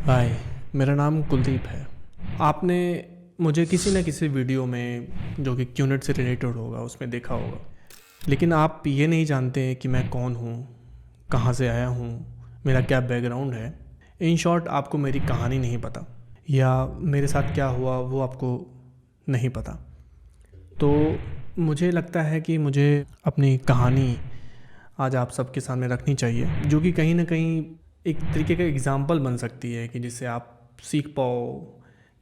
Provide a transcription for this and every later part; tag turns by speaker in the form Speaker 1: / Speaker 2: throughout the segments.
Speaker 1: हाय, मेरा नाम कुलदीप है। आपने मुझे किसी न किसी वीडियो में जो कि क्यूनेट से रिलेटेड होगा उसमें देखा होगा, लेकिन आप ये नहीं जानते कि मैं कौन हूँ, कहाँ से आया हूँ, मेरा क्या बैकग्राउंड है। इन शॉर्ट आपको मेरी कहानी नहीं पता या मेरे साथ क्या हुआ वो आपको नहीं पता। तो मुझे लगता है कि मुझे अपनी कहानी आज आप सबके सामने रखनी चाहिए, जो कि कहीं ना कहीं एक तरीके का एग्ज़ाम्पल बन सकती है कि जिससे आप सीख पाओ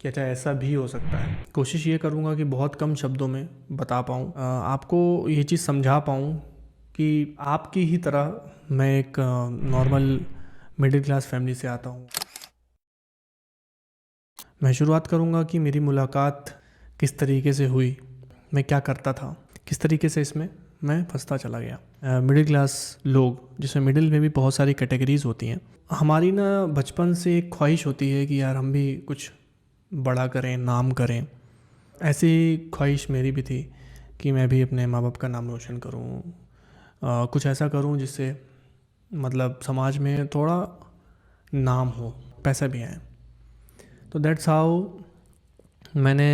Speaker 1: कि अच्छा ऐसा भी हो सकता है। कोशिश ये करूँगा कि बहुत कम शब्दों में बता पाऊँ, आपको ये चीज़ समझा पाऊँ कि आपकी ही तरह मैं एक नॉर्मल मिडिल क्लास फैमिली से आता हूँ। मैं शुरुआत करूँगा कि मेरी मुलाकात किस तरीके से हुई, मैं क्या करता था, किस तरीके से इसमें मैं फंसता चला गया। मिडिल क्लास लोग, जिसमें मिडिल में भी बहुत सारी कैटेगरीज़ होती हैं, हमारी ना बचपन से एक ख्वाहिश होती है कि यार हम भी कुछ बड़ा करें, नाम करें। ऐसी ख्वाहिश मेरी भी थी कि मैं भी अपने माँ बाप का नाम रोशन करूँ, कुछ ऐसा करूँ जिससे मतलब समाज में थोड़ा नाम हो, पैसा भी आए। तो दैट्स हाउ मैंने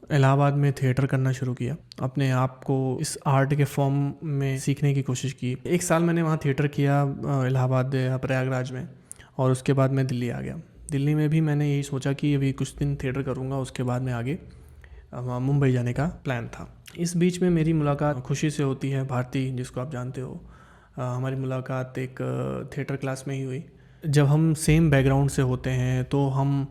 Speaker 1: इलाहाबाद में थिएटर करना शुरू किया, अपने आप को इस आर्ट के फॉर्म में सीखने की कोशिश की। एक साल मैंने वहाँ थिएटर किया इलाहाबाद या प्रयागराज में, और उसके बाद मैं दिल्ली आ गया। दिल्ली में भी मैंने यही सोचा कि अभी कुछ दिन थिएटर करूँगा, उसके बाद मैं आगे मुंबई जाने का प्लान था। इस बीच में मेरी मुलाकात खुशी से होती है भारती, जिसको आप जानते हो। हमारी मुलाकात एक थिएटर क्लास में ही हुई। जब हम सेम बैकग्राउंड से होते हैं तो हम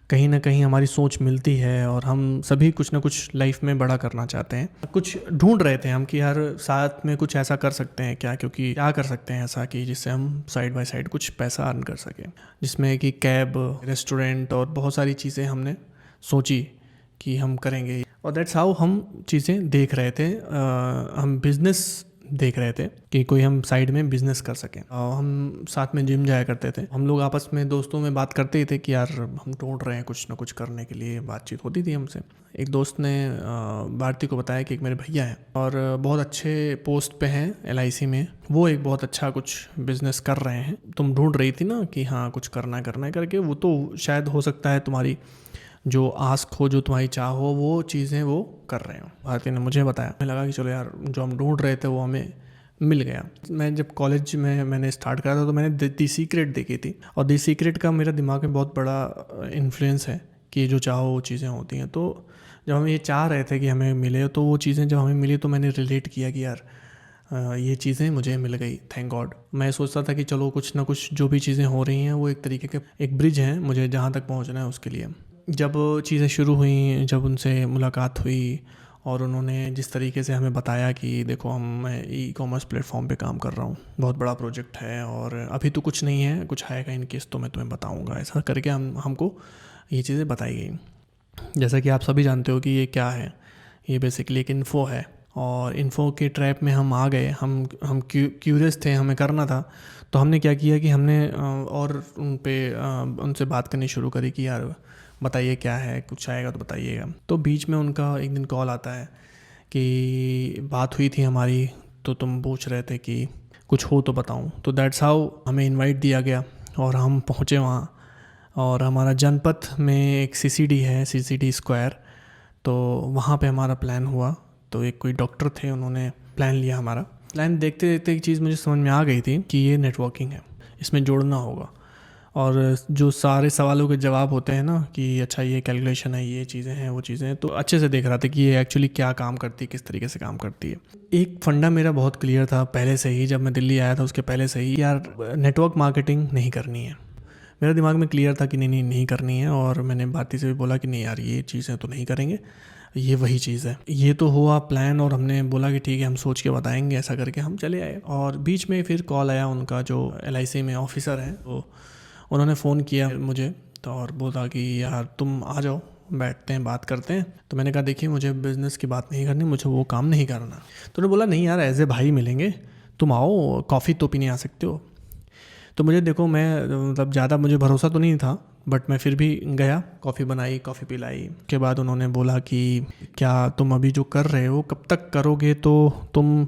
Speaker 1: कहीं ना कहीं हमारी सोच मिलती है और हम सभी कुछ ना कुछ लाइफ में बड़ा करना चाहते हैं। कुछ ढूंढ रहे थे हम कि यार साथ में कुछ ऐसा कर सकते हैं क्या, क्योंकि क्या कर सकते हैं ऐसा कि जिससे हम साइड बाय साइड कुछ पैसा अर्न कर सकें, जिसमें कि कैब, रेस्टोरेंट और बहुत सारी चीज़ें हमने सोची कि हम करेंगे। और दैट्स हाउ हम चीज़ें देख रहे थे, हम बिज़नेस देख रहे थे कि कोई हम साइड में बिज़नेस कर सकें। और हम साथ में जिम जाया करते थे। हम लोग आपस में दोस्तों में बात करते ही थे कि यार हम ढूंढ रहे हैं कुछ ना कुछ करने के लिए, बातचीत होती थी हमसे। एक दोस्त ने भारती को बताया कि एक मेरे भैया हैं और बहुत अच्छे पोस्ट पे हैं LIC में, वो एक बहुत अच्छा कुछ बिज़नेस कर रहे हैं। तुम ढूंढ रही थी ना कि हाँ कुछ करना है करके, वो तो शायद हो सकता है तुम्हारी जो आस्क हो, जो तुम्हारी चाह हो, वो चीज़ें वो कर रहे हो। भारती ने मुझे बताया, मुझे लगा कि चलो यार जो हम ढूंढ रहे थे वो हमें मिल गया। मैं जब कॉलेज में मैंने स्टार्ट करा था तो मैंने दी सीक्रेट देखी थी, और दी सीक्रेट का मेरे दिमाग में बहुत बड़ा इन्फ्लुएंस है कि जो चाहो वो चीज़ें होती हैं। तो जब हम ये चाह रहे थे कि हमें मिले, तो वो चीज़ें जब हमें मिली तो मैंने रिलेट किया कि यार ये चीज़ें मुझे मिल गई, थैंक गॉड। मैं सोचता था कि चलो कुछ ना कुछ जो भी चीज़ें हो रही हैं वो एक तरीके के एक ब्रिज है मुझे जहाँ तक पहुँचना है उसके लिए। जब चीज़ें शुरू हुई, जब उनसे मुलाकात हुई और उन्होंने जिस तरीके से हमें बताया कि देखो मैं ई-कॉमर्स प्लेटफॉर्म पे काम कर रहा हूँ, बहुत बड़ा प्रोजेक्ट है और अभी तो कुछ नहीं है, कुछ आएगा इन केस तो मैं तुम्हें बताऊँगा, ऐसा करके हमको ये चीज़ें बताई गई। जैसा कि आप सभी जानते हो कि ये क्या है, ये बेसिकली एक इन्फ़ो है, और इन्फ़ो के ट्रैप में हम आ गए। हम क्यूरियस थे, हमें करना था। तो हमने क्या किया कि हमने और उनसे बात करनी शुरू करी कि यार बताइए क्या है, कुछ आएगा तो बताइएगा। तो बीच में उनका एक दिन कॉल आता है कि बात हुई थी हमारी, तो तुम पूछ रहे थे कि कुछ हो तो बताऊं। तो दैट्स हाउ हमें इनवाइट दिया गया और हम पहुँचे वहाँ। और हमारा जनपथ में एक CCD है, CCD स्क्वायर, तो वहाँ पे हमारा प्लान हुआ। तो एक कोई डॉक्टर थे, उन्होंने प्लान लिया हमारा। प्लान देखते देखते एक चीज़ मुझे समझ में आ गई थी कि ये नेटवर्किंग है, इसमें जोड़ना होगा। और जो सारे सवालों के जवाब होते हैं ना कि अच्छा ये कैलकुलेशन है, ये चीज़ें हैं, वो चीज़ें हैं, तो अच्छे से देख रहा था कि ये एक्चुअली क्या काम करती है, किस तरीके से काम करती है। एक फंडा मेरा बहुत क्लियर था पहले से ही, जब मैं दिल्ली आया था उसके पहले से ही, यार नेटवर्क मार्केटिंग नहीं करनी है। मेरे दिमाग में क्लियर था कि नहीं नहीं नहीं करनी है। और मैंने भारती से भी बोला कि नहीं यार ये चीज़ें तो नहीं करेंगे, ये वही चीज़ है। ये तो हुआ प्लान, और हमने बोला कि ठीक है हम सोच के बताएंगे, ऐसा करके हम चले आए। और बीच में फिर कॉल आया उनका, जो LIC में ऑफिसर है, तो उन्होंने फ़ोन किया मुझे तो और बोला कि यार तुम आ जाओ, बैठते हैं, बात करते हैं। तो मैंने कहा देखिए मुझे बिज़नेस की बात नहीं करनी, मुझे वो काम नहीं करना। तो उन्होंने बोला नहीं यार एज ए भाई मिलेंगे, तुम आओ, कॉफ़ी तो पीने आ सकते हो। तो मुझे देखो, मैं मतलब ज़्यादा मुझे भरोसा तो नहीं था, बट मैं फिर भी गया, कॉफ़ी बनाई, कॉफ़ी पिलाई। के बाद उन्होंने बोला कि क्या तुम अभी जो कर रहे हो कब तक करोगे, तो तुम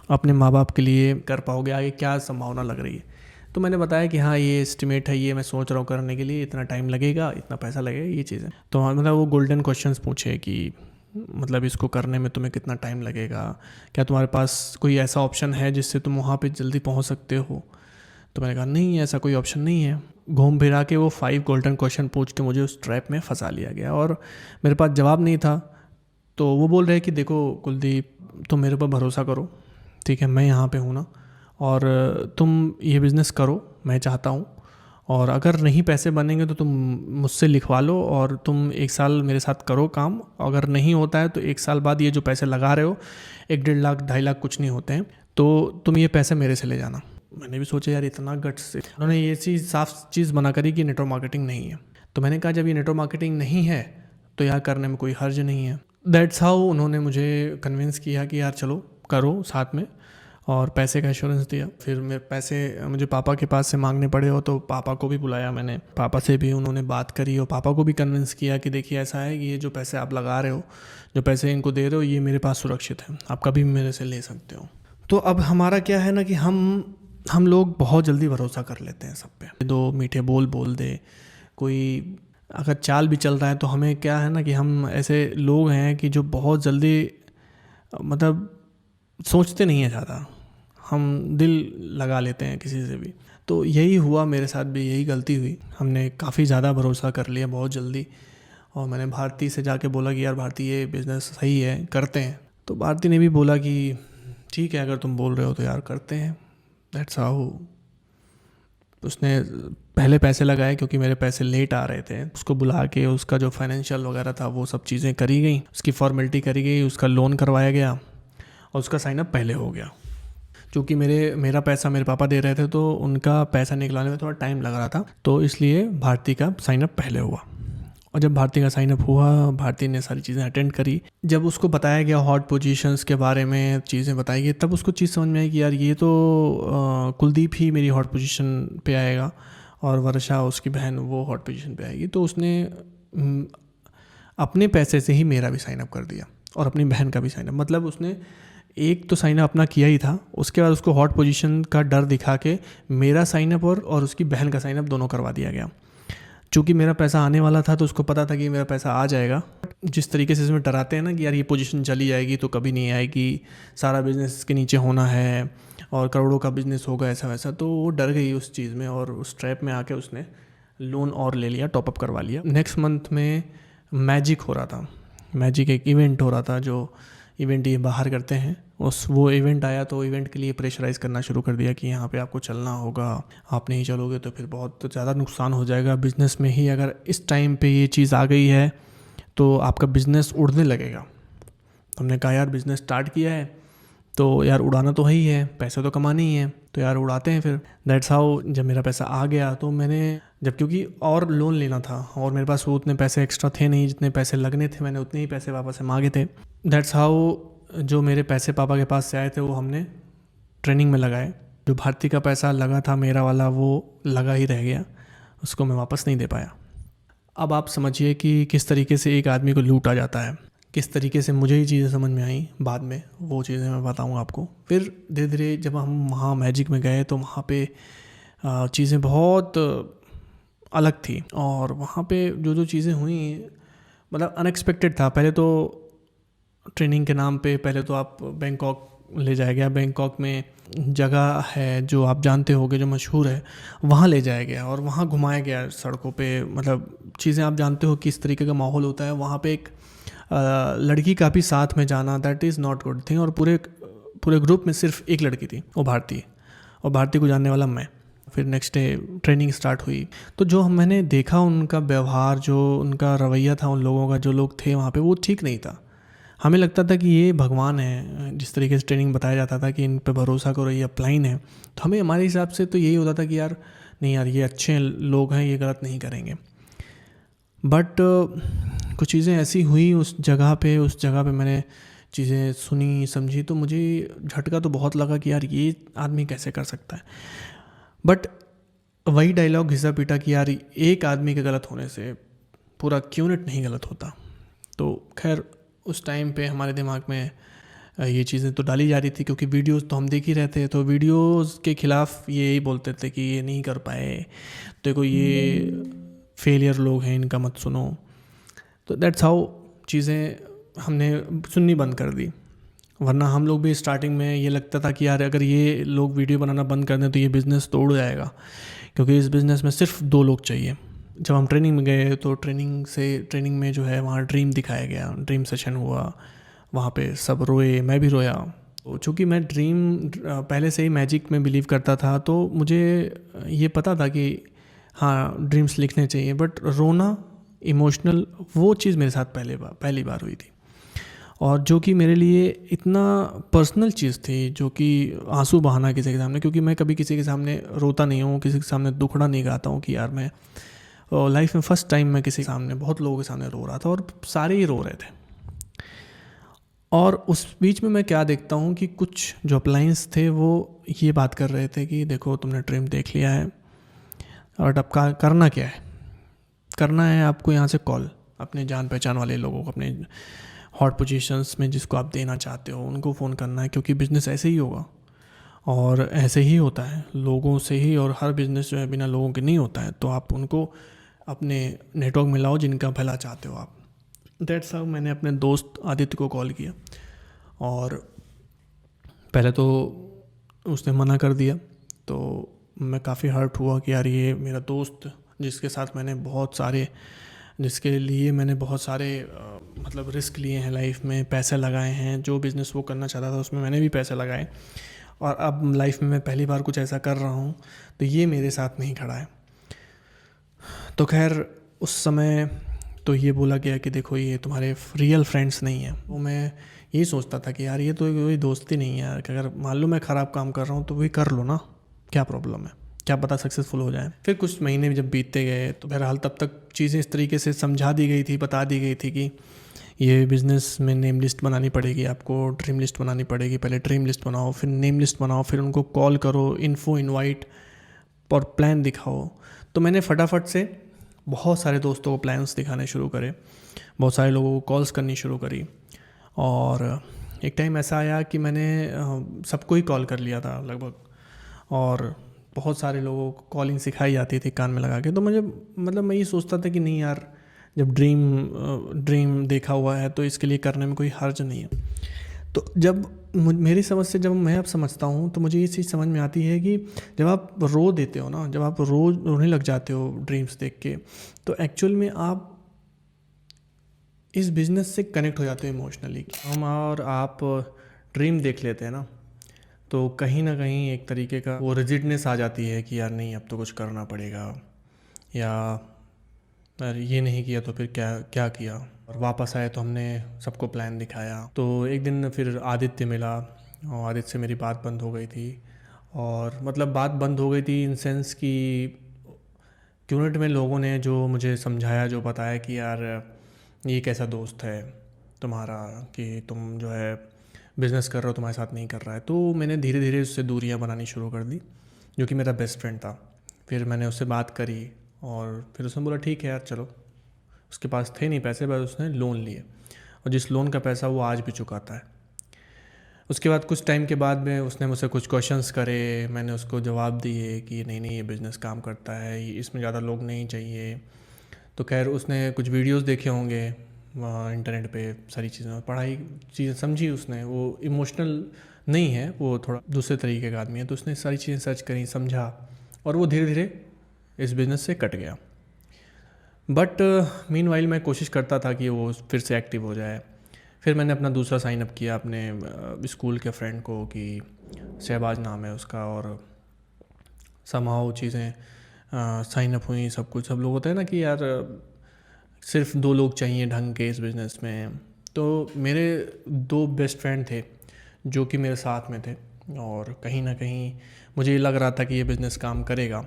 Speaker 1: अपने माँ बाप के लिए कर पाओगे, आगे क्या संभावना लग रही है। तो मैंने बताया कि हाँ ये एस्टिमेट है, ये मैं सोच रहा हूँ करने के लिए, इतना टाइम लगेगा, इतना पैसा लगेगा, ये चीज़ें। तो हाँ, मतलब वो गोल्डन क्वेश्चंस पूछे कि मतलब इसको करने में तुम्हें कितना टाइम लगेगा, क्या तुम्हारे पास कोई ऐसा ऑप्शन है जिससे तुम वहाँ पे जल्दी पहुँच सकते हो। तो मैंने कहा नहीं, ऐसा कोई ऑप्शन नहीं है। घूम फिरा के वो 5 गोल्डन क्वेश्चन पूछ के मुझे उस ट्रैप में फंसा लिया गया और मेरे पास जवाब नहीं था। तो वो बोल रहे कि देखो कुलदीप, तुम मेरे पर भरोसा करो, ठीक है, मैं यहाँ पे हूँ ना, और तुम ये बिज़नेस करो, मैं चाहता हूँ, और अगर नहीं पैसे बनेंगे तो तुम मुझसे लिखवा लो और तुम 1 साल मेरे साथ करो काम। अगर नहीं होता है तो 1 साल बाद ये जो पैसे लगा रहे हो, 1-1.5 लाख 2.5 लाख कुछ नहीं होते हैं, तो तुम ये पैसे मेरे से ले जाना। मैंने भी सोचा यार इतना गट्स से उन्होंने ये चीज़ साफ चीज़ मना करी कि नेटवर्क मार्केटिंग नहीं है। तो मैंने कहा जब ये नेटवर्क मार्केटिंग नहीं है तो यार करने में कोई हर्ज नहीं है। दैट्स हाउ उन्होंने मुझे कन्विंस किया कि यार चलो करो साथ में, और पैसे का एश्योरेंस दिया। फिर मेरे पैसे मुझे पापा के पास से मांगने पड़े हो तो पापा को भी बुलाया मैंने, पापा से भी उन्होंने बात करी और पापा को भी कन्विंस किया कि देखिए ऐसा है कि ये जो पैसे आप लगा रहे हो, जो पैसे इनको दे रहे हो, ये मेरे पास सुरक्षित है, आप कभी भी मेरे से ले सकते हो। तो अब हमारा क्या है ना कि हम लोग बहुत जल्दी भरोसा कर लेते हैं सब पे। 2 मीठे बोल बोल दे कोई, अगर चाल भी चल रहा है तो हमें क्या है ना कि हम ऐसे लोग हैं कि जो बहुत जल्दी मतलब सोचते नहीं है ज़्यादा, हम दिल लगा लेते हैं किसी से भी। तो यही हुआ मेरे साथ भी, यही गलती हुई, हमने काफ़ी ज़्यादा भरोसा कर लिया बहुत जल्दी। और मैंने भारती से जाके बोला कि यार भारती ये बिज़नेस सही है, करते हैं। तो भारती ने भी बोला कि ठीक है अगर तुम बोल रहे हो तो यार करते हैं। दैट्स हाउ उसने पहले पैसे लगाए, क्योंकि मेरे पैसे लेट आ रहे थे, उसको बुला के उसका जो फाइनेंशियल वगैरह था वो सब चीज़ें करी गई, उसकी फॉर्मेलिटी करी गई, उसका लोन करवाया गया और उसका साइनअप पहले हो गया। क्योंकि मेरा पैसा मेरे पापा दे रहे थे तो उनका पैसा निकलाने में थोड़ा टाइम लग रहा था, तो इसलिए भारती का साइनअप पहले हुआ। और जब भारती का साइनअप हुआ, भारती ने सारी चीज़ें अटेंड करी। जब उसको बताया गया हॉट पोजीशंस के बारे में, चीज़ें बताई गई, तब उसको चीज़ समझ में आई कि यार ये तो कुलदीप ही मेरी हॉट पोजीशन पे आएगा और वर्षा उसकी बहन वो हॉट पोजीशन पे आएगी। तो उसने अपने पैसे से ही मेरा भी साइनअप कर दिया और अपनी बहन का भी साइनअप। मतलब उसने एक तो साइनअप अपना किया ही था, उसके बाद उसको हॉट पोजीशन का डर दिखा के मेरा साइनअप और उसकी बहन का साइनअप दोनों करवा दिया गया। चूँकि मेरा पैसा आने वाला था तो उसको पता था कि मेरा पैसा आ जाएगा। जिस तरीके से इसमें डराते हैं ना कि यार ये पोजीशन चली जाएगी तो कभी नहीं आएगी, सारा बिज़नेस इसके नीचे होना है और करोड़ों का बिज़नेस होगा, ऐसा वैसा, तो वो डर गई उस चीज़ में और उस ट्रैप में आके उसने लोन और ले लिया, टॉपअप करवा लिया। नेक्स्ट मंथ में मैजिक हो रहा था, मैजिक एक इवेंट हो रहा था, जो इवेंट ये बाहर करते हैं, वो इवेंट आया तो इवेंट के लिए प्रेशराइज़ करना शुरू कर दिया कि यहाँ पे आपको चलना होगा, आप नहीं चलोगे तो फिर बहुत ज़्यादा नुकसान हो जाएगा बिज़नेस में ही। अगर इस टाइम पे ये चीज़ आ गई है तो आपका बिज़नेस उड़ने लगेगा। हमने कहा यार बिज़नेस स्टार्ट किया है तो यार उड़ाना तो है ही है, पैसे तो कमाने ही है, तो यार उड़ाते हैं फिर। दैट्स हाउ जब मेरा पैसा आ गया तो मैंने जब, क्योंकि और लोन लेना था और मेरे पास वो उतने पैसे एक्स्ट्रा थे नहीं, जितने पैसे लगने थे मैंने उतने ही पैसे पापा से मांगे थे। दैट्स हाउ जो मेरे पैसे पापा के पास से आए थे वो हमने ट्रेनिंग में लगाए। जो भारती का पैसा लगा था मेरा वाला, वो लगा ही रह गया, उसको मैं वापस नहीं दे पाया। अब आप समझिए कि किस तरीके से एक आदमी को लूटा जाता है, किस तरीके से मुझे ये चीज़ें समझ में आई बाद में, वो चीज़ें मैं बताऊँगा आपको। फिर धीरे धीरे जब हम वहाँ मैजिक में गए तो वहाँ पे चीज़ें बहुत अलग थी और वहाँ पे जो चीज़ें हुई मतलब अनएक्सपेक्टेड था। पहले तो ट्रेनिंग के नाम पे पहले तो आप बैंकॉक ले जाया गया, बैंकॉक में जगह है जो आप जानते होगे जो मशहूर है, वहाँ ले जाया गया और वहाँ घुमाया गया सड़कों पे। मतलब चीज़ें आप जानते हो किस तरीके का माहौल होता है वहाँ पे। एक लड़की का भी साथ में जाना, that is not good thing. और पूरे ग्रुप में सिर्फ एक लड़की थी, वो भारती, और भारती को जानने वाला मैं। फिर नेक्स्ट डे ट्रेनिंग स्टार्ट हुई तो जो मैंने देखा उनका व्यवहार, जो उनका रवैया था उन लोगों का, जो लोग थे वहाँ पे, वो ठीक नहीं था। हमें लगता था कि ये भगवान है, जिस तरीके से ट्रेनिंग बताया जाता था कि इन पे भरोसा करो, ये अपलाइन है, तो हमें हमारे हिसाब से तो यही होता था कि यार नहीं यार ये अच्छे लोग हैं, ये गलत नहीं करेंगे। बट कुछ चीज़ें ऐसी हुई उस जगह पे मैंने चीज़ें सुनी समझी तो मुझे झटका तो बहुत लगा कि यार ये आदमी कैसे कर सकता है। बट वही डायलॉग घिसा पीटा कि यार एक आदमी के गलत होने से पूरा यूनिट नहीं गलत होता। तो खैर उस टाइम पे हमारे दिमाग में ये चीज़ें तो डाली जा रही थी क्योंकि वीडियोस तो हम देख ही रहे थे, तो वीडियोस के ख़िलाफ़ ये यही बोलते थे कि ये नहीं कर पाए, देखो ये फेलियर लोग हैं, इनका मत सुनो। तो दैट्स हाउ चीज़ें हमने सुननी बंद कर दी। वरना हम लोग भी स्टार्टिंग में ये लगता था कि यार अगर ये लोग वीडियो बनाना बंद कर दें तो ये बिज़नेस तो उड़ जाएगा, क्योंकि इस बिज़नेस में सिर्फ 2 लोग चाहिए। जब हम ट्रेनिंग में गए तो ट्रेनिंग में जो है वहाँ ड्रीम दिखाया गया, ड्रीम सेशन हुआ, वहाँ पे सब रोए, मैं भी रोया। तो चूँकि मैं पहले से ही मैजिक में बिलीव करता था, तो मुझे ये पता था कि हाँ ड्रीम्स लिखने चाहिए, बट रोना इमोशनल वो चीज़ मेरे साथ पहली बार हुई थी, और जो कि मेरे लिए इतना पर्सनल चीज़ थी, जो कि आंसू बहाना किसी के सामने, क्योंकि मैं कभी किसी के सामने रोता नहीं हूँ, किसी के सामने दुखड़ा नहीं गाता हूँ कि यार मैं लाइफ में फ़र्स्ट टाइम मैं किसी के सामने, बहुत लोगों के सामने रो रहा था और सारे ही रो रहे थे। और उस बीच में मैं क्या देखता हूँ कि कुछ जो अप्लायंस थे वो ये बात कर रहे थे कि देखो तुमने ड्रीम देख लिया है और अब करना क्या है, करना है आपको यहाँ से कॉल, अपने जान पहचान वाले लोगों को, अपने हॉट पोजीशंस में जिसको आप देना चाहते हो उनको फ़ोन करना है, क्योंकि बिज़नेस ऐसे ही होगा और ऐसे ही होता है लोगों से ही, और हर बिज़नेस जो है बिना लोगों के नहीं होता है। तो आप उनको अपने नेटवर्क में लाओ जिनका भला चाहते हो आप। दैट्स हाउ मैंने अपने दोस्त आदित्य को कॉल किया, और पहले तो उसने मना कर दिया, तो मैं काफ़ी हर्ट हुआ कि यार ये मेरा दोस्त जिसके लिए मैंने बहुत सारे मतलब रिस्क लिए हैं लाइफ में, पैसे लगाए हैं, जो बिज़नेस वो करना चाहता था उसमें मैंने भी पैसे लगाए, और अब लाइफ में मैं पहली बार कुछ ऐसा कर रहा हूँ तो ये मेरे साथ नहीं खड़ा है। तो खैर उस समय तो ये बोला गया कि देखो ये तुम्हारे रियल फ्रेंड्स नहीं हैं। तो मैं यही सोचता था कि यार ये तो कोई दोस्ती नहीं है यार, कि अगर मान लो मैं ख़राब काम कर रहा हूँ तो वही कर लो ना, क्या प्रॉब्लम है, क्या पता सक्सेसफुल हो जाए। फिर कुछ महीने जब बीतते गए तो बहरहाल तब तक चीज़ें इस तरीके से समझा दी गई थी, बता दी गई थी कि ये बिज़नेस में नेम लिस्ट बनानी पड़ेगी आपको, ड्रीम लिस्ट बनानी पड़ेगी, पहले ड्रीम लिस्ट बनाओ, फिर नेम लिस्ट बनाओ, फिर उनको कॉल करो, इन्फो इनवाइट और प्लान दिखाओ। तो मैंने फटाफट से बहुत सारे दोस्तों को प्लान्स दिखाने शुरू करे, बहुत सारे लोगों को कॉल्स करनी शुरू करी, और एक टाइम ऐसा आया कि मैंने सबको ही कॉल कर लिया था लगभग, और बहुत सारे लोगों को कॉलिंग सिखाई जाती थी कान में लगा के। तो मुझे मतलब मैं ये सोचता था कि नहीं यार, जब ड्रीम देखा हुआ है तो इसके लिए करने में कोई हर्ज नहीं है। तो जब मेरी समझ से जब मैं अब समझता हूँ तो मुझे ये चीज़ समझ में आती है कि जब आप रो देते हो ना, जब आप रोने लग जाते हो ड्रीम्स देख के, तो एक्चुअल में आप इस बिज़नेस से कनेक्ट हो जाते हो इमोशनली। हम और आप ड्रीम देख लेते हैं ना, तो कहीं ना कहीं एक तरीके का वो रिजिडनेस आ जाती है कि यार नहीं अब तो कुछ करना पड़ेगा, या यार ये नहीं किया तो फिर क्या क्या किया। और वापस आए तो हमने सबको प्लान दिखाया। तो एक दिन फिर आदित्य मिला, और आदित्य से मेरी बात बंद हो गई थी, और मतलब बात बंद हो गई थी इन सेंस कि यूनिट में लोगों ने जो मुझे समझाया, जो बताया कि यार ये कैसा दोस्त है तुम्हारा कि तुम जो है बिज़नेस कर रहे हो, तुम्हारे साथ नहीं कर रहा है। तो मैंने धीरे धीरे उससे दूरियां बनानी शुरू कर दी, जो कि मेरा बेस्ट फ्रेंड था। फिर मैंने उससे बात करी, और फिर उसने बोला ठीक है यार चलो। उसके पास थे नहीं पैसे, बस उसने लोन लिए, और जिस लोन का पैसा वो आज भी चुकाता है। उसके बाद कुछ टाइम के बाद में उसने मुझसे कुछ क्वेश्चंस करे, मैंने उसको जवाब दिए कि नहीं ये बिज़नेस काम करता है, इसमें ज़्यादा लोग नहीं चाहिए। तो खैर उसने कुछ वीडियोस देखे होंगे वहाँ इंटरनेट पे, सारी चीज़ें पढ़ाई, चीज़ें समझी उसने। वो इमोशनल नहीं है, वो थोड़ा दूसरे तरीके का आदमी है, तो उसने सारी चीज़ें सर्च करी, समझा, और वो धीरे धीरे इस बिज़नेस से कट गया। बट मीनवाइल मैं कोशिश करता था कि वो फिर से एक्टिव हो जाए। फिर मैंने अपना दूसरा साइन अप किया अपने स्कूल के फ्रेंड को, कि शहबाज नाम है उसका, और समहाउ चीज़ें साइन अप हुई, सब कुछ। सब लोग होते हैं ना कि यार सिर्फ 2 लोग चाहिए ढंग के इस बिज़नेस में। तो मेरे 2 बेस्ट फ्रेंड थे जो कि मेरे साथ में थे, और कहीं ना कहीं मुझे लग रहा था कि ये बिज़नेस काम करेगा।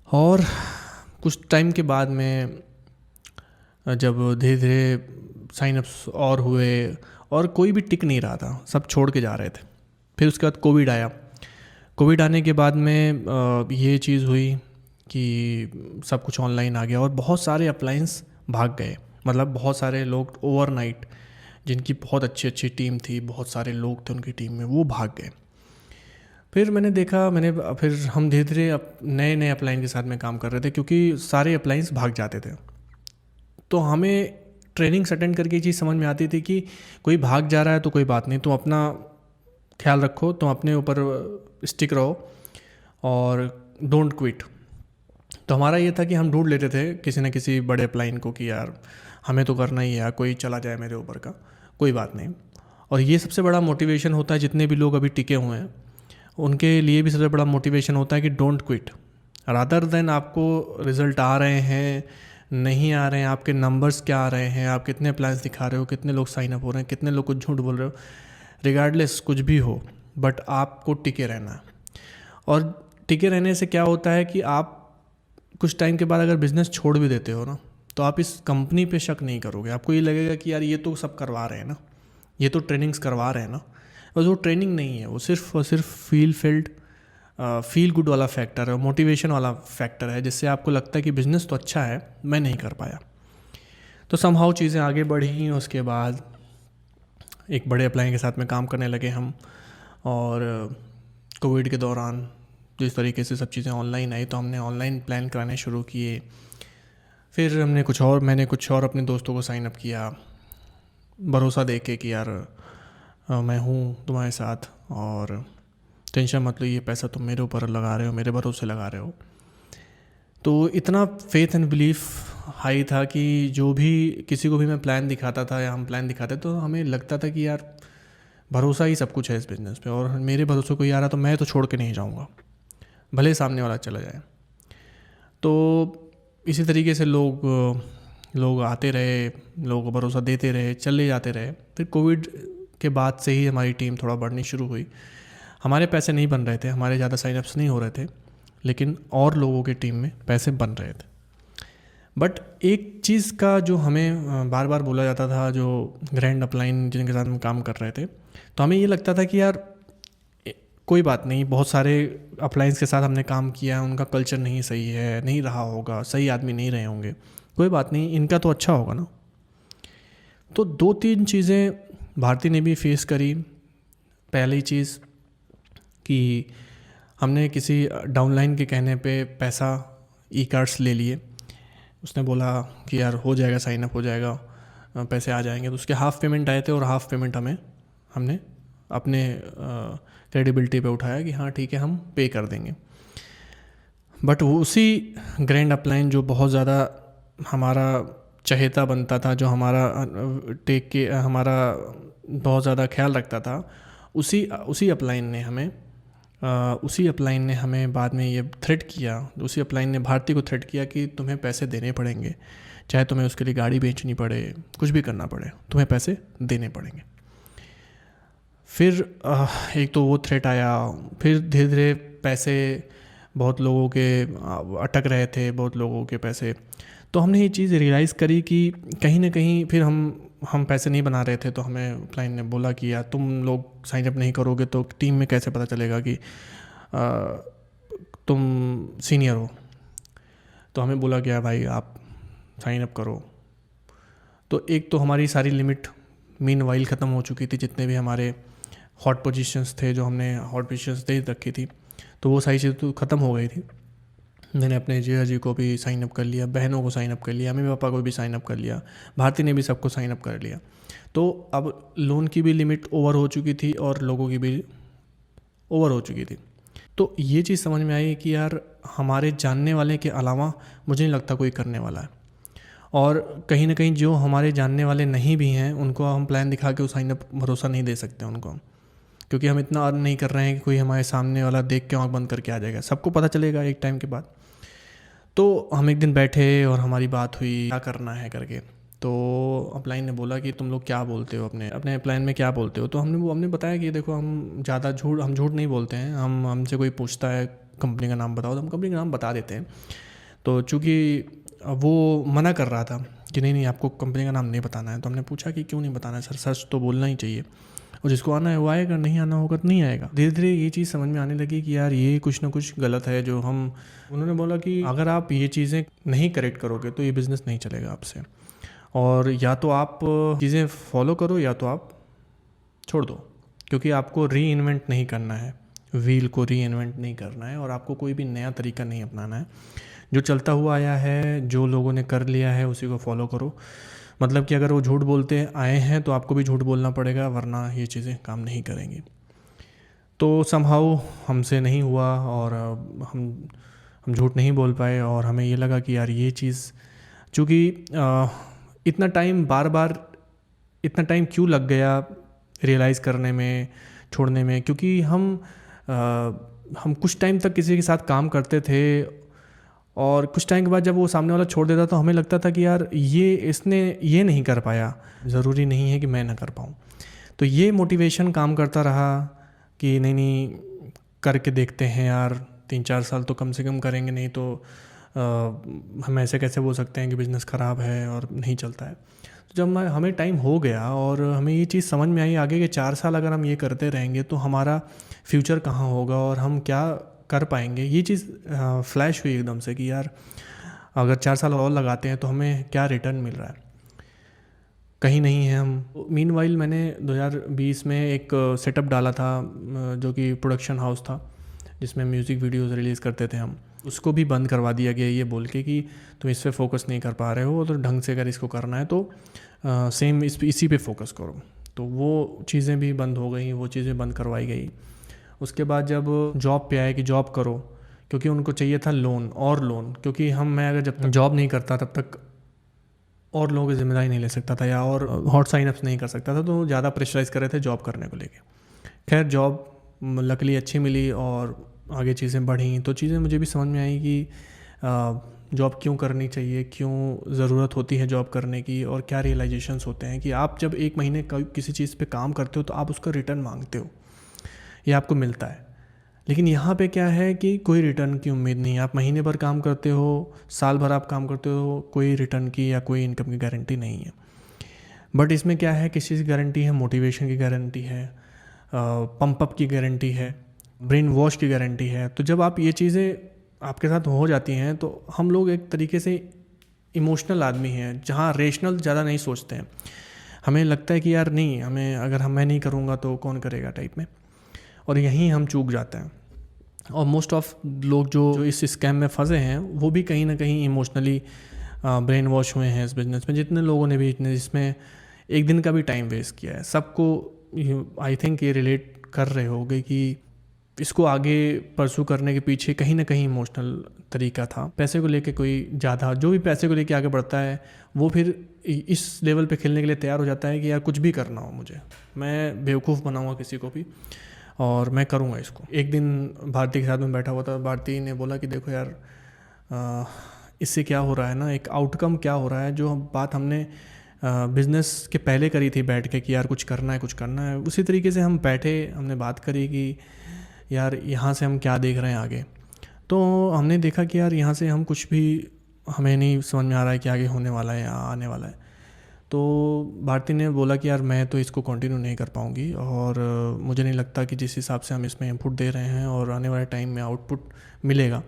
Speaker 1: और कुछ टाइम के बाद में जब धीरे धीरे साइनअप्स और हुए, और कोई भी टिक नहीं रहा था, सब छोड़ के जा रहे थे। फिर उसके बाद कोविड आया। कोविड आने के बाद में ये चीज़ हुई कि सब कुछ ऑनलाइन आ गया, और बहुत सारे अप्लायंस भाग गए। मतलब बहुत सारे लोग ओवरनाइट, जिनकी बहुत अच्छी अच्छी टीम थी, बहुत सारे लोग थे उनकी टीम में, वो भाग गए। फिर मैंने देखा, फिर हम धीरे धीरे नए नए अपलाइन के साथ में काम कर रहे थे, क्योंकि सारे अपलाइंस भाग जाते थे। तो हमें ट्रेनिंग्स अटेंड करके ये चीज़ समझ में आती थी कि कोई भाग जा रहा है तो कोई बात नहीं, तुम अपना ख्याल रखो, तुम अपने ऊपर स्टिक रहो और डोंट क्विट। तो हमारा ये था कि हम ढूंढ लेते थे किसी न किसी बड़े अपलाइन को कि यार हमें तो करना ही है, कोई चला जाए मेरे ऊपर का, कोई बात नहीं। और ये सबसे बड़ा मोटिवेशन होता है, जितने भी लोग अभी टिके हुए हैं उनके लिए भी सबसे बड़ा मोटिवेशन होता है कि डोंट क्विट। रादर देन आपको रिज़ल्ट आ रहे हैं, नहीं आ रहे हैं, आपके नंबर्स क्या आ रहे हैं, आप कितने प्लान्स दिखा रहे हो, कितने लोग साइन अप हो रहे हैं, कितने लोग कुछ झूठ बोल रहे हो, रिगार्डलेस कुछ भी हो, बट आपको टिके रहना है। और टिके रहने से क्या होता है कि आप कुछ टाइम के बाद अगर बिज़नेस छोड़ भी देते हो ना, तो आप इस कंपनी पे शक नहीं करोगे। आपको ये लगेगा कि यार ये तो सब करवा रहे हैं ना, ये तो ट्रेनिंग्स करवा रहे हैं ना। और वो ट्रेनिंग नहीं है, वो सिर्फ और सिर्फ फील गुड वाला फैक्टर है, मोटिवेशन वाला फैक्टर है, जिससे आपको लगता है कि बिज़नेस तो अच्छा है, मैं नहीं कर पाया। तो समहाउ चीज़ें आगे बढ़ी। उसके बाद एक बड़े अपलाइन के साथ में काम करने लगे हम, और कोविड के दौरान जिस तरीके से सब चीज़ें ऑनलाइन आई, तो हमने ऑनलाइन प्लान कराने शुरू किए। फिर मैंने कुछ और अपने दोस्तों को साइन अप किया, भरोसा दे के कि यार मैं हूँ तुम्हारे साथ और टेंशन मत लो, ये पैसा तुम मेरे ऊपर लगा रहे हो, मेरे भरोसे लगा रहे हो। तो इतना फेथ एंड बिलीफ हाई था कि जो भी किसी को भी मैं प्लान दिखाता था या हम प्लान दिखाते, तो हमें लगता था कि यार भरोसा ही सब कुछ है इस बिज़नेस पे, और मेरे भरोसे कोई आ रहा तो मैं तो छोड़ के नहीं जाऊँगा, भले सामने वाला चला जाए। तो इसी तरीके से लोग आते रहे, लोग भरोसा देते रहे, चले जाते रहे। फिर कोविड के बाद से ही हमारी टीम थोड़ा बढ़नी शुरू हुई। हमारे पैसे नहीं बन रहे थे, हमारे ज़्यादा साइनअप्स नहीं हो रहे थे, लेकिन और लोगों की टीम में पैसे बन रहे थे। बट एक चीज़ का जो हमें बार बार बोला जाता था, जो ग्रैंड अपलाइन जिनके साथ हम काम कर रहे थे, तो हमें ये लगता था कि यार कोई बात नहीं, बहुत सारे अपलाइंस के साथ हमने काम किया, उनका कल्चर नहीं सही है, नहीं रहा होगा, सही आदमी नहीं रहे होंगे, कोई बात नहीं, इनका तो अच्छा होगा ना। तो 2-3 चीज़ें भारती ने भी फेस करी। पहली चीज़ कि हमने किसी डाउनलाइन के कहने पे पैसा ई कार्ड्स ले लिए। उसने बोला कि यार हो जाएगा, साइन अप हो जाएगा, पैसे आ जाएंगे। तो उसके हाफ़ पेमेंट आए थे और हाफ़ पेमेंट हमने अपने क्रेडिबिलिटी पे उठाया कि हाँ ठीक है, हम पे कर देंगे। बट वो उसी ग्रैंड अपलाइन जो बहुत ज़्यादा हमारा चहेता बनता था, जो हमारा हमारा बहुत ज़्यादा ख्याल रखता था, उसी अपलाइन ने हमें बाद में ये थ्रेट किया। उसी अपलाइन ने भारती को थ्रेट किया कि तुम्हें पैसे देने पड़ेंगे, चाहे तुम्हें उसके लिए गाड़ी बेचनी पड़े, कुछ भी करना पड़े, तुम्हें पैसे देने पड़ेंगे। फिर एक तो वो थ्रेट आया, फिर धीरे धीरे पैसे बहुत लोगों के अटक रहे थे, बहुत लोगों के पैसे। तो हमने ये चीज़ रियलाइज़ करी कि कहीं ना कहीं फिर हम पैसे नहीं बना रहे थे। तो हमें क्लाइंट ने बोला कि यार तुम लोग साइन अप नहीं करोगे तो टीम में कैसे पता चलेगा कि तुम सीनियर हो। तो हमें बोला गया भाई आप साइन अप करो। तो एक तो हमारी सारी लिमिट मीनवाइल ख़त्म हो चुकी थी, जितने भी हमारे हॉट पोजीशंस थे, जो हमने हॉट पोजीशंस दे रखी थी, तो वो सारी चीज़ तो ख़त्म हो गई थी। मैंने अपने जीजा जी को भी साइन अप कर लिया, बहनों को साइन अप कर लिया, मम्मी पापा को भी साइन अप कर लिया, भारती ने भी सबको साइन अप कर लिया। तो अब लोन की भी लिमिट ओवर हो चुकी थी और लोगों की भी ओवर हो चुकी थी। तो ये चीज़ समझ में आई कि यार हमारे जानने वाले के अलावा मुझे नहीं लगता कोई करने वाला है। और कहीं ना कहीं जो हमारे जानने वाले नहीं भी हैं, उनको हम प्लान दिखा के वो साइन अप भरोसा नहीं दे सकते उनको, क्योंकि हम इतना अर्न नहीं कर रहे हैं कि कोई हमारे सामने वाला देख के आँख बंद करके आ जाएगा। सबको पता चलेगा एक टाइम के बाद। तो हम एक दिन बैठे और हमारी बात हुई क्या करना है करके। तो अपलाइन ने बोला कि तुम लोग क्या बोलते हो, अपने प्लान में क्या बोलते हो। तो हमने बताया कि देखो हम झूठ नहीं बोलते हैं। हमसे कोई पूछता है कंपनी का नाम बताओ तो हम कंपनी का नाम बता देते हैं। तो चूँकि वो मना कर रहा था कि नहीं आपको कंपनी का नाम नहीं बताना है, तो हमने पूछा कि क्यों नहीं बताना है सर, सच तो बोलना ही चाहिए, और जिसको आना है वो आएगा, नहीं आना होगा तो नहीं आएगा। धीरे धीरे ये चीज़ समझ में आने लगी कि यार ये कुछ ना कुछ गलत है जो उन्होंने बोला कि अगर आप ये चीज़ें नहीं करेक्ट करोगे तो ये बिज़नेस नहीं चलेगा आपसे। और या तो आप चीज़ें फॉलो करो या तो आप छोड़ दो, क्योंकि आपको री इन्वेंट नहीं करना है, व्हील को री इन्वेंट नहीं करना है, और आपको कोई भी नया तरीका नहीं अपनाना है। जो चलता हुआ आया है, जो लोगों ने कर लिया है, उसी को फॉलो करो। मतलब कि अगर वो झूठ बोलते आए हैं तो आपको भी झूठ बोलना पड़ेगा, वरना ये चीज़ें काम नहीं करेंगी। तो समहाउ हमसे नहीं हुआ, और हम झूठ नहीं बोल पाए, और हमें ये लगा कि यार ये चीज़, चूँकि इतना टाइम इतना टाइम क्यों लग गया रियलाइज़ करने में, छोड़ने में, क्योंकि हम कुछ टाइम तक किसी के साथ काम करते थे, और कुछ टाइम के बाद जब वो सामने वाला छोड़ देता तो हमें लगता था कि यार इसने ये नहीं कर पाया, ज़रूरी नहीं है कि मैं ना कर पाऊँ। तो ये मोटिवेशन काम करता रहा कि नहीं करके देखते हैं यार, 3-4 साल तो कम से कम करेंगे, नहीं तो हम ऐसे कैसे बोल सकते हैं कि बिज़नेस ख़राब है और नहीं चलता है। तो जब हमें टाइम हो गया और हमें ये चीज़ समझ में आई, आगे के 4 साल अगर हम ये करते रहेंगे तो हमारा फ्यूचर कहाँ होगा और हम क्या कर पाएंगे, ये चीज़ फ्लैश हुई एकदम से कि यार अगर 4 साल और लगाते हैं तो हमें क्या रिटर्न मिल रहा है, कहीं नहीं है हम। मीनवाइल मैंने 2020 में एक सेटअप डाला था, जो कि प्रोडक्शन हाउस था, जिसमें म्यूज़िक वीडियोज़ रिलीज़ करते थे हम। उसको भी बंद करवा दिया गया ये बोल के कि तुम इस पर फोकस नहीं कर पा रहे हो, तो ढंग से अगर इसको करना है तो सेम इसी पे फोकस करो। तो वो चीज़ें भी बंद हो गई, वो चीज़ें बंद करवाई गई। उसके बाद जब जॉब पे आए कि जॉब करो, क्योंकि उनको चाहिए था लोन और लोन, क्योंकि मैं अगर जब तक जॉब नहीं करता तब तक और लोगों की जिम्मेदारी नहीं ले सकता था, या और हॉट साइनअप्स नहीं कर सकता था, तो ज़्यादा प्रेशराइज़ कर रहे थे जॉब करने को लेके। खैर जॉब लकीली अच्छी मिली और आगे चीज़ें बढ़ी, तो चीज़ें मुझे भी समझ में आई कि जॉब क्यों करनी चाहिए, क्यों ज़रूरत होती है जॉब करने की, और क्या रियलाइजेशंस होते हैं कि आप जब 1 महीने किसी चीज़ पे काम करते हो तो आप उसका रिटर्न मांगते हो, ये आपको मिलता है। लेकिन यहाँ पे क्या है कि कोई रिटर्न की उम्मीद नहीं है। आप महीने भर काम करते हो, साल भर आप काम करते हो, कोई रिटर्न की या कोई इनकम की गारंटी नहीं है। बट इसमें क्या है, किस चीज़ की गारंटी है, मोटिवेशन की गारंटी है, पंप अप की गारंटी है, ब्रेन वॉश की गारंटी है। तो जब आप ये चीज़ें आपके साथ हो जाती हैं तो हम लोग एक तरीके से इमोशनल आदमी हैं, जहाँ रेशनल ज़्यादा नहीं सोचते हैं। हमें लगता है कि यार नहीं, मैं नहीं करूँगा तो कौन करेगा टाइप में, और यहीं हम चूक जाते हैं। और मोस्ट ऑफ लोग जो इस स्कैम में फंसे हैं वो भी कहीं ना कहीं इमोशनली ब्रेन वॉश हुए हैं इस बिज़नेस में। जितने लोगों ने भी इसमें एक दिन का भी टाइम वेस्ट किया है, सबको आई थिंक ये रिलेट कर रहे होगे कि इसको आगे परसू करने के पीछे कहीं ना कहीं इमोशनल तरीका था। पैसे को लेके कोई ज़्यादा, जो भी पैसे को लेके आगे बढ़ता है वो फिर इस लेवल पे खेलने के लिए तैयार हो जाता है कि यार कुछ भी करना हो मुझे, मैं बेवकूफ़ बनाऊँगा किसी को भी और मैं करूँगा इसको। एक दिन भारती के साथ में बैठा हुआ था, भारती ने बोला कि देखो यार इससे क्या हो रहा है ना, एक आउटकम क्या हो रहा है, जो बात हमने बिज़नेस के पहले करी थी बैठ के कि यार कुछ करना है, उसी तरीके से हम बैठे, हमने बात करी कि यार यहाँ से हम क्या देख रहे हैं आगे। तो हमने देखा कि यार यहाँ से हम कुछ भी, हमें नहीं समझ में आ रहा है कि आगे होने वाला है या आने वाला है। तो भारती ने बोला कि यार मैं तो इसको कंटिन्यू नहीं कर पाऊँगी, और मुझे नहीं लगता कि जिस हिसाब से हम इसमें इनपुट दे रहे हैं और आने वाले टाइम में आउटपुट मिलेगा,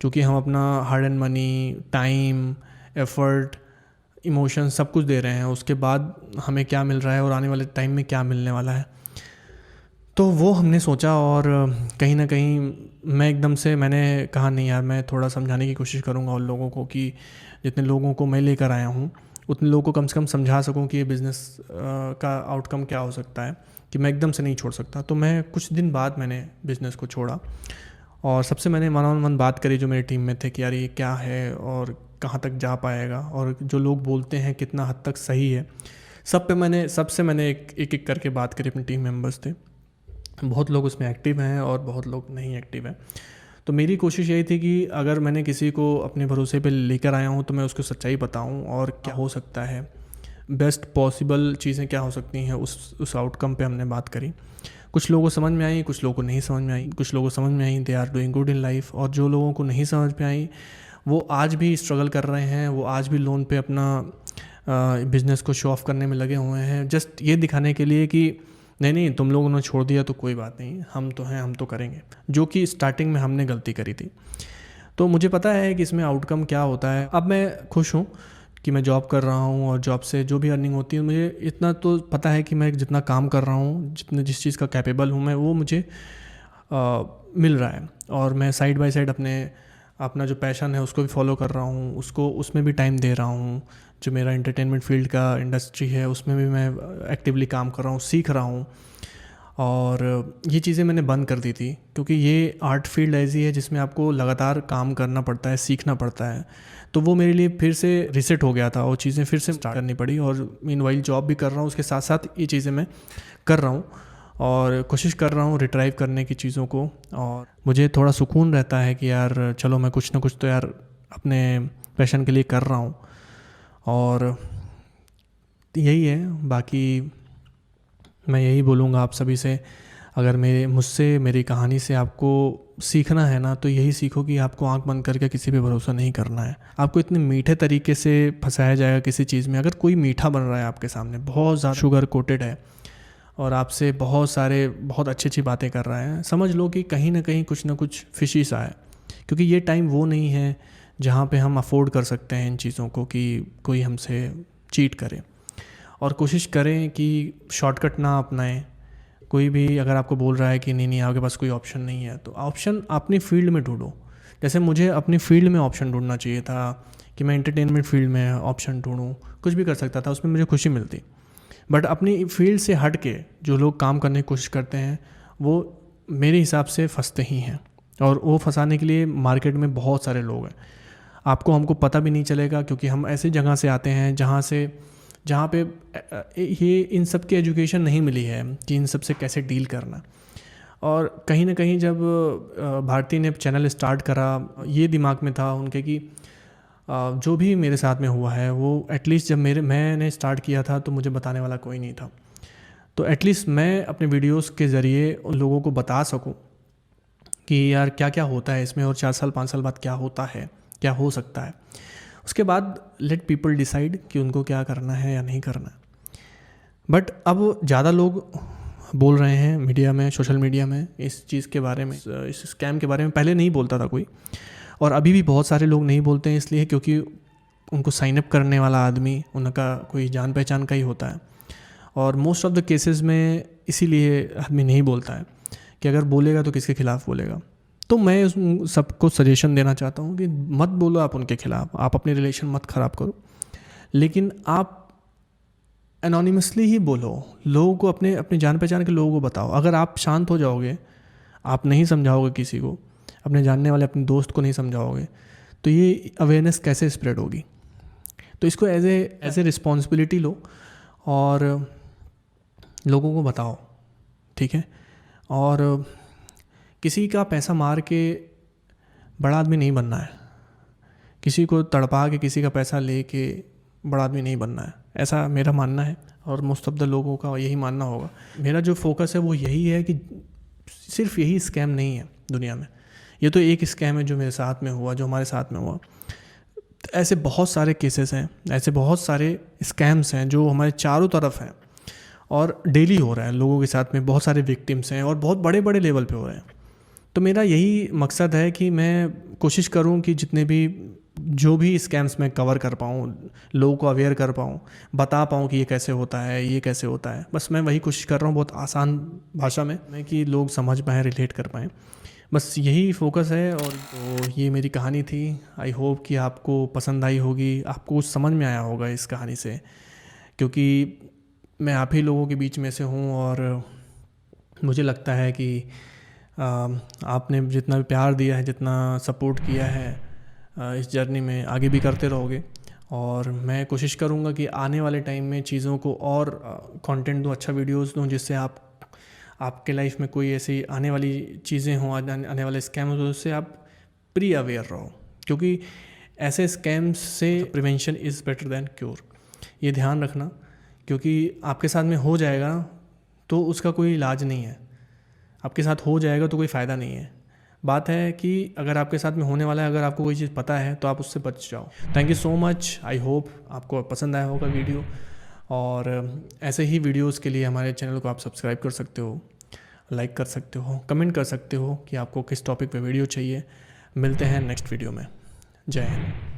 Speaker 1: क्योंकि हम अपना hard and money, time, effort, emotion सब कुछ दे रहे हैं, उसके बाद हमें क्या मिल रहा है और आने वाले टाइम में क्या मिलने वाला है। तो वो हमने सोचा, और कहीं ना कहीं मैंने कहा नहीं यार, मैं थोड़ा समझाने की कोशिश करूँगा उन लोगों को कि जितने लोगों को मैं लेकर आया हूँ उतने लोगों को कम से कम समझा सकूं कि ये बिज़नेस का आउटकम क्या हो सकता है, कि मैं एकदम से नहीं छोड़ सकता। तो मैं कुछ दिन बाद मैंने बिज़नेस को छोड़ा, और सबसे मैंने मन बात करी जो मेरी टीम में थे कि यार ये क्या है और कहाँ तक जा पाएगा, और जो लोग बोलते हैं कितना हद तक सही है। सबसे मैंने एक करके बात करी। अपनी टीम मेंबर्स थे, बहुत लोग उसमें एक्टिव हैं और बहुत लोग नहीं एक्टिव हैं। तो मेरी कोशिश यही थी कि अगर मैंने किसी को अपने भरोसे पे लेकर आया हूँ तो मैं उसको सच्चाई बताऊँ, और क्या हो सकता है, बेस्ट पॉसिबल चीज़ें क्या हो सकती हैं, उस आउटकम पे हमने बात करी। कुछ लोगों को समझ में आई, कुछ लोगों को नहीं समझ में आई। कुछ लोगों को समझ में आई, they are doing good in life, और जो लोगों को नहीं समझ में आई वो आज भी स्ट्रगल कर रहे हैं, वो आज भी लोन पे अपना बिज़नेस को शो ऑफ करने में लगे हुए हैं, जस्ट ये दिखाने के लिए कि नहीं तुम लोगों ने छोड़ दिया तो कोई बात नहीं, हम तो हैं, हम तो करेंगे, जो कि स्टार्टिंग में हमने गलती करी थी। तो मुझे पता है कि इसमें आउटकम क्या होता है। अब मैं खुश हूँ कि मैं जॉब कर रहा हूँ और जॉब से जो भी अर्निंग होती है, मुझे इतना तो पता है कि मैं जितना काम कर रहा हूँ, जिस चीज़ का कैपेबल हूँ मैं, वो मुझे मिल रहा है। और मैं साइड बाय साइड अपना जो पैशन है उसको भी फॉलो कर रहा हूँ, उसमें भी टाइम दे रहा हूँ। जो मेरा एंटरटेनमेंट फील्ड का इंडस्ट्री है उसमें भी मैं एक्टिवली काम कर रहा हूँ, सीख रहा हूँ। और ये चीज़ें मैंने बंद कर दी थी, क्योंकि ये आर्ट फील्ड ऐसी है जिसमें आपको लगातार काम करना पड़ता है, सीखना पड़ता है। तो वो मेरे लिए फिर से रीसेट हो गया था, वो चीज़ें फिर से स्टार्ट करनी पड़ी। और मीनवाइल जॉब भी कर रहा हूँ, उसके साथ साथ ये चीज़ें मैं कर रहा हूँ और कोशिश कर रहा हूँ रिट्राइव करने की चीज़ों को। और मुझे थोड़ा सुकून रहता है कि यार चलो मैं कुछ ना कुछ तो यार अपने पैशन के लिए कर रहा हूँ। और यही है, बाकी मैं यही बोलूँगा आप सभी से, अगर मेरी कहानी से आपको सीखना है ना, तो यही सीखो कि आपको आंख बंद करके किसी पे भरोसा नहीं करना है। आपको इतने मीठे तरीके से फंसाया जाएगा किसी चीज़ में। अगर कोई मीठा बन रहा है आपके सामने, बहुत ज़्यादा शुगर कोटेड है और आपसे बहुत अच्छी अच्छी बातें कर रहा है, समझ लो कि कहीं ना कहीं कुछ ना कुछ फिशी सा है। क्योंकि ये टाइम वो नहीं है जहाँ पे हम अफोर्ड कर सकते हैं इन चीज़ों को कि कोई हमसे चीट करे। और कोशिश करें कि शॉर्टकट ना अपनाएं। कोई भी अगर आपको बोल रहा है कि नहीं आपके पास कोई ऑप्शन नहीं है, तो ऑप्शन अपनी फील्ड में ढूंढो। जैसे मुझे अपनी फील्ड में ऑप्शन ढूंढना चाहिए था कि मैं एंटरटेनमेंट फील्ड में ऑप्शन ढूंढूं, कुछ भी कर सकता था, उसमें मुझे खुशी मिलती। बट अपनी फील्ड से हट के जो लोग काम करने की कोशिश करते हैं वो मेरे हिसाब से फंसते ही हैं। और वो फंसाने के लिए मार्केट में बहुत सारे लोग हैं, हमको पता भी नहीं चलेगा, क्योंकि हम ऐसी जगह से आते हैं जहाँ पे ये इन सब की एजुकेशन नहीं मिली है कि इन सब से कैसे डील करना। और कहीं ना कहीं जब भारती ने चैनल स्टार्ट करा, ये दिमाग में था उनके कि जो भी मेरे साथ में हुआ है वो एटलीस्ट जब मैंने स्टार्ट किया था तो मुझे बताने वाला कोई नहीं था। तो एटलीस्ट मैं अपने वीडियोस के ज़रिए उन लोगों को बता सकूं कि यार क्या क्या होता है इसमें, और 4 साल 5 साल बाद क्या होता है, क्या हो सकता है। उसके बाद लेट पीपल डिसाइड कि उनको क्या करना है या नहीं करना है। बट अब ज़्यादा लोग बोल रहे हैं मीडिया में, सोशल मीडिया में इस चीज़ के बारे में, इस स्कैम के बारे में। पहले नहीं बोलता था कोई, और अभी भी बहुत सारे लोग नहीं बोलते हैं, इसलिए क्योंकि उनको साइन अप करने वाला आदमी उनका कोई जान पहचान का ही होता है। और मोस्ट ऑफ द केसेस में इसीलिए आदमी नहीं बोलता है कि अगर बोलेगा तो किसके खिलाफ़ बोलेगा। तो मैं उन सबको सजेशन देना चाहता हूँ कि मत बोलो आप उनके खिलाफ़, आप अपनी रिलेशन मत ख़राब करो, लेकिन आप एनोनिमसली ही बोलो, लोगों को अपने जान पहचान के लोगों को बताओ। अगर आप शांत हो जाओगे, आप नहीं समझाओगे किसी को, अपने जानने वाले अपने दोस्त को नहीं समझाओगे, तो ये अवेयरनेस कैसे स्प्रेड होगी। तो इसको एज ए रिस्पॉन्सिबिलिटी लो और लोगों को बताओ, ठीक है। और किसी का पैसा मार के बड़ा आदमी नहीं बनना है, किसी को तड़पा के किसी का पैसा ले के बड़ा आदमी नहीं बनना है, ऐसा मेरा मानना है। और मोस्ट ऑफ द लोगों का यही मानना होगा। मेरा जो फोकस है वो यही है कि सिर्फ यही स्कैम नहीं है दुनिया में, ये तो एक स्कैम है जो मेरे साथ में हुआ, जो हमारे साथ में हुआ। ऐसे बहुत सारे केसेस हैं, ऐसे बहुत सारे स्कैम्स हैं जो हमारे चारों तरफ हैं और डेली हो रहा है लोगों के साथ में। बहुत सारे विक्टिम्स हैं और बहुत बड़े बड़े लेवल पे हो रहे हैं। तो मेरा यही मकसद है कि मैं कोशिश करूं कि जितने भी जो भी स्कैम्स मैं कवर कर पाऊँ, लोगों को अवेयर कर पाऊँ, बता पाऊँ कि ये कैसे होता है, ये कैसे होता है। बस मैं वही कोशिश कर रहा हूँ बहुत आसान भाषा में कि लोग समझ पाएँ, रिलेट कर पाएँ। बस यही फोकस है। और तो ये मेरी कहानी थी। आई होप कि आपको पसंद आई होगी, आपको कुछ समझ में आया होगा इस कहानी से, क्योंकि मैं आप ही लोगों के बीच में से हूँ। और मुझे लगता है कि आपने जितना भी प्यार दिया है, जितना सपोर्ट किया है इस जर्नी में, आगे भी करते रहोगे। और मैं कोशिश करूँगा कि आने वाले टाइम में चीज़ों को और कंटेंट दूँ, अच्छा वीडियोस दूँ, जिससे आपके लाइफ में कोई ऐसी आने वाली चीज़ें हों, आने वाले स्कैम हो, उससे आप प्री अवेयर रहो। क्योंकि ऐसे स्कैम्स से prevention is better than cure, ये ध्यान रखना। क्योंकि आपके साथ में हो जाएगा तो उसका कोई इलाज नहीं है, आपके साथ हो जाएगा तो कोई फ़ायदा नहीं है। बात है कि अगर आपके साथ में होने वाला है, अगर आपको कोई चीज़ पता है तो आप उससे बच जाओ। Thank you so much. I hope आपको पसंद आया होगा वीडियो। और ऐसे ही वीडियोस के लिए हमारे चैनल को आप सब्सक्राइब कर सकते हो, लाइक कर सकते हो, कमेंट कर सकते हो कि आपको किस टॉपिक पे वीडियो चाहिए। मिलते हैं नेक्स्ट वीडियो में। जय हिंद।